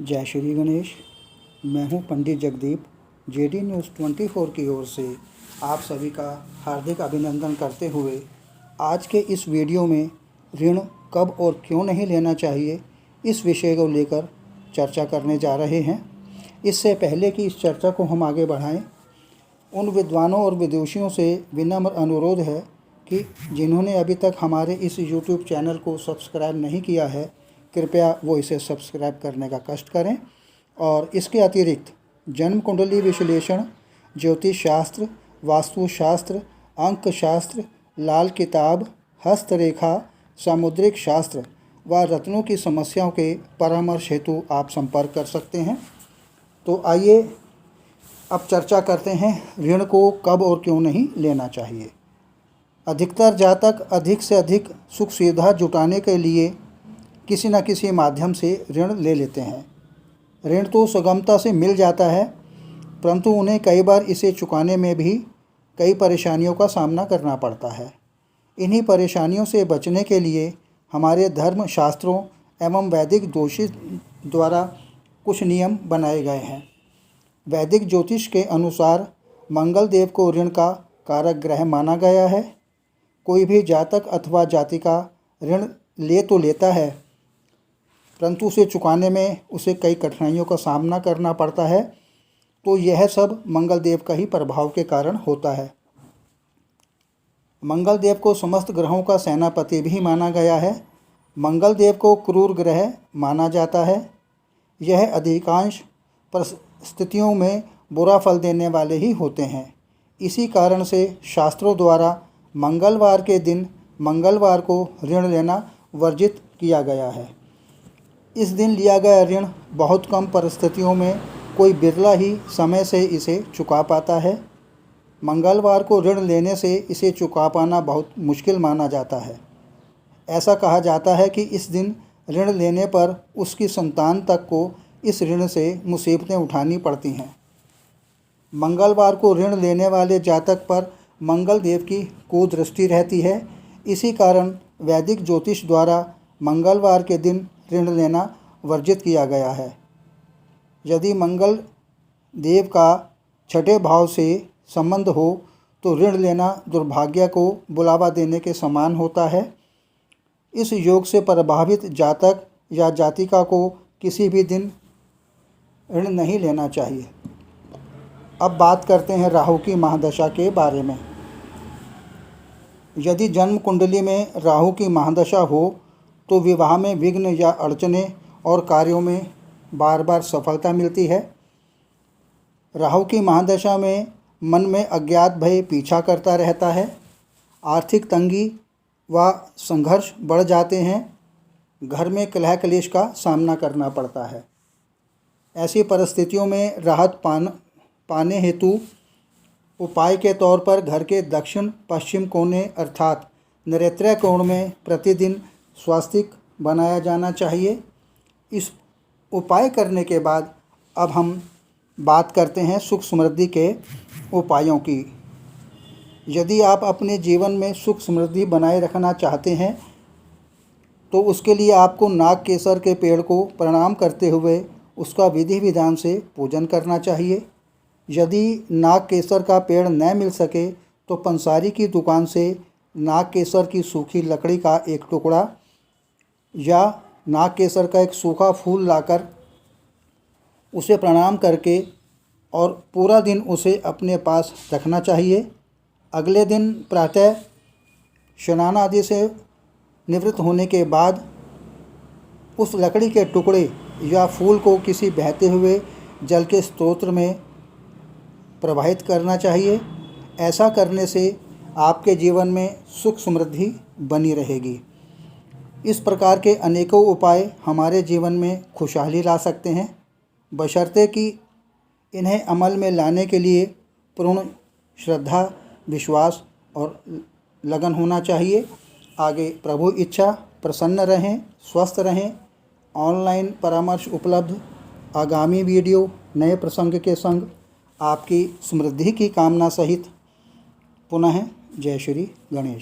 जय श्री गणेश। मैं हूं पंडित जगदीप। जेडी न्यूज़ 24 की ओर से आप सभी का हार्दिक अभिनंदन करते हुए आज के इस वीडियो में ऋण कब और क्यों नहीं लेना चाहिए, इस विषय को लेकर चर्चा करने जा रहे हैं। इससे पहले कि इस चर्चा को हम आगे बढ़ाएं, उन विद्वानों और विदुषियों से विनम्र अनुरोध है कि जिन्होंने अभी तक हमारे इस YouTube चैनल को सब्सक्राइब नहीं किया है, कृपया वो इसे सब्सक्राइब करने का कष्ट करें। और इसके अतिरिक्त जन्म कुंडली विश्लेषण, ज्योतिष शास्त्र, वास्तुशास्त्र, अंक शास्त्र, लाल किताब, हस्तरेखा, सामुद्रिक शास्त्र व रत्नों की समस्याओं के परामर्श हेतु आप संपर्क कर सकते हैं। तो आइए अब चर्चा करते हैं ऋण को कब और क्यों नहीं लेना चाहिए। अधिकतर जातक अधिक से अधिक सुख सुविधा जुटाने के लिए किसी न किसी माध्यम से ऋण ले लेते हैं। ऋण तो सुगमता से मिल जाता है, परंतु उन्हें कई बार इसे चुकाने में भी कई परेशानियों का सामना करना पड़ता है। इन्हीं परेशानियों से बचने के लिए हमारे धर्म शास्त्रों एवं वैदिक ज्योतिष द्वारा कुछ नियम बनाए गए हैं। वैदिक ज्योतिष के अनुसार मंगल देव को ऋण का कारक ग्रह माना गया है। कोई भी जातक अथवा जातिका ऋण ले तो लेता है, परंतु उसे चुकाने में उसे कई कठिनाइयों का सामना करना पड़ता है। तो यह सब मंगल देव का ही प्रभाव के कारण होता है। मंगल देव को समस्त ग्रहों का सेनापति भी माना गया है। मंगल देव को क्रूर ग्रह माना जाता है। यह अधिकांश परिस्थितियों में बुरा फल देने वाले ही होते हैं। इसी कारण से शास्त्रों द्वारा मंगलवार के दिन मंगलवार को ऋण लेना वर्जित किया गया है। इस दिन लिया गया ऋण बहुत कम परिस्थितियों में कोई बिरला ही समय से इसे चुका पाता है। मंगलवार को ऋण लेने से इसे चुका पाना बहुत मुश्किल माना जाता है। ऐसा कहा जाता है कि इस दिन ऋण लेने पर उसकी संतान तक को इस ऋण से मुसीबतें उठानी पड़ती हैं। मंगलवार को ऋण लेने वाले जातक पर मंगल देव की कुदृष्टि रहती है। इसी कारण वैदिक ज्योतिष द्वारा मंगलवार के दिन ऋण लेना वर्जित किया गया है। यदि मंगल देव का छठे भाव से संबंध हो तो ऋण लेना दुर्भाग्य को बुलावा देने के समान होता है। इस योग से प्रभावित जातक या जातिका को किसी भी दिन ऋण नहीं लेना चाहिए। अब बात करते हैं राहु की महादशा के बारे में। यदि जन्म कुंडली में राहु की महादशा हो तो विवाह में विघ्न या अड़चने और कार्यों में बार बार सफलता मिलती है। राहु की महादशा में मन में अज्ञात भय पीछा करता रहता है। आर्थिक तंगी व संघर्ष बढ़ जाते हैं। घर में कलह क्लेश का सामना करना पड़ता है। ऐसी परिस्थितियों में राहत पाने हेतु उपाय के तौर पर घर के दक्षिण पश्चिम कोने अर्थात नैऋत्य कोण में प्रतिदिन स्वास्तिक बनाया जाना चाहिए। इस उपाय करने के बाद अब हम बात करते हैं सुख समृद्धि के उपायों की। यदि आप अपने जीवन में सुख समृद्धि बनाए रखना चाहते हैं तो उसके लिए आपको नाग केसर के पेड़ को प्रणाम करते हुए उसका विधि विधान से पूजन करना चाहिए। यदि नाग केसर का पेड़ न मिल सके तो पंसारी की दुकान से नाग केसर की सूखी लकड़ी का एक टुकड़ा या नाग केसर का एक सूखा फूल लाकर उसे प्रणाम करके और पूरा दिन उसे अपने पास रखना चाहिए। अगले दिन प्रातः स्नान आदि से निवृत्त होने के बाद उस लकड़ी के टुकड़े या फूल को किसी बहते हुए जल के स्रोत में प्रवाहित करना चाहिए। ऐसा करने से आपके जीवन में सुख समृद्धि बनी रहेगी। इस प्रकार के अनेकों उपाय हमारे जीवन में खुशहाली ला सकते हैं, बशर्ते कि इन्हें अमल में लाने के लिए पूर्ण श्रद्धा, विश्वास और लगन होना चाहिए। आगे प्रभु इच्छा। प्रसन्न रहें, स्वस्थ रहें। ऑनलाइन परामर्श उपलब्ध। आगामी वीडियो नए प्रसंग के संग आपकी समृद्धि की कामना सहित। पुनः जय श्री गणेश।